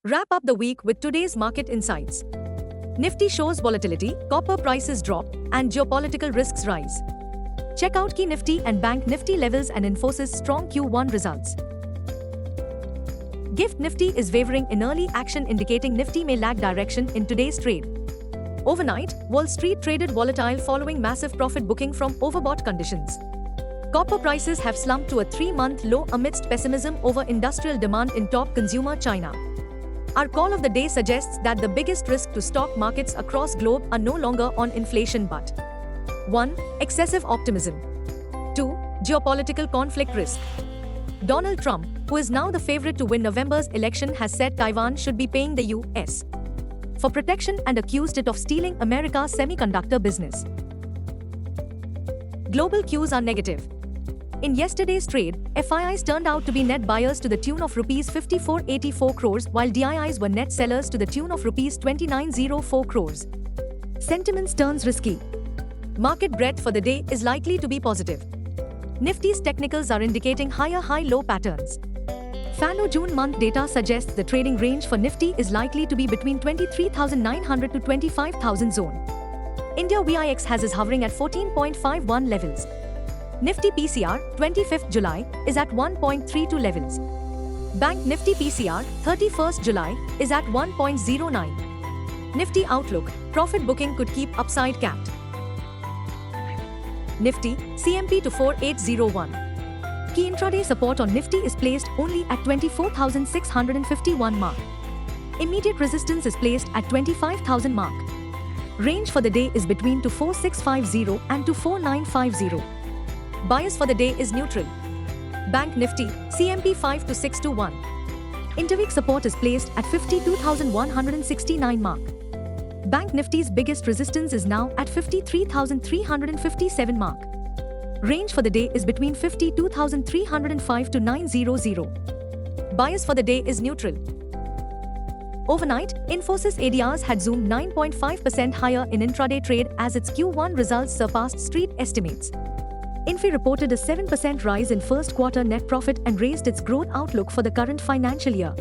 Wrap up the week with today's market insights. Nifty shows volatility, copper prices drop, and geopolitical risks rise. Check out key Nifty and Bank Nifty levels and Infosys strong Q1 results. Gift Nifty is wavering in early action, indicating Nifty may lag direction in today's trade. Overnight, Wall Street traded volatile following massive profit booking from overbought conditions. Copper prices have slumped to a 3-month low amidst pessimism over industrial demand in top consumer China. Our call of the day suggests that the biggest risk to stock markets across globe are no longer on inflation but 1. Excessive optimism. 2. Geopolitical conflict risk. Donald Trump, who is now the favorite to win November's election, has said Taiwan should be paying the US for protection and accused it of stealing America's semiconductor business. Global cues are negative. In yesterday's trade, FIIs turned out to be net buyers to the tune of Rs 5484 crores, while DIIs were net sellers to the tune of Rs 2904 crores. Sentiments turns risky. Market breadth for the day is likely to be positive. Nifty's technicals are indicating higher high-low patterns. FANO June month data suggests the trading range for Nifty is likely to be between 23,900 to 25,000 zone. India VIX has is hovering at 14.51 levels. Nifty PCR, 25th July, is at 1.32 levels. Bank Nifty PCR, 31st July, is at 1.09. Nifty outlook, profit booking could keep upside capped. Nifty, CMP to 4801. Key intraday support on Nifty is placed only at 24,651 mark. Immediate resistance is placed at 25,000 mark. Range for the day is between 24650 and 24950. Bias for the day is neutral. Bank Nifty, CMP 5 to 621. Interweek support is placed at 52,169 mark. Bank Nifty's biggest resistance is now at 53,357 mark. Range for the day is between 52,305 to 900. Bias for the day is neutral. Overnight, Infosys ADRs had zoomed 9.5% higher in intraday trade as its Q1 results surpassed street estimates. Infy reported a 7% rise in first quarter net profit and raised its growth outlook for the current financial year.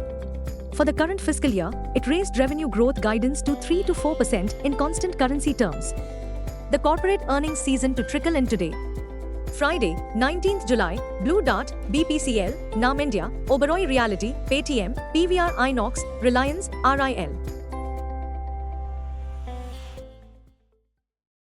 For the current fiscal year, it raised revenue growth guidance to 3 to 4% in constant currency terms. The corporate earnings season to trickle in today. Friday, 19th July, Blue Dart, BPCL, NAM India, Oberoi Realty, Paytm, PVR Inox, Reliance, RIL.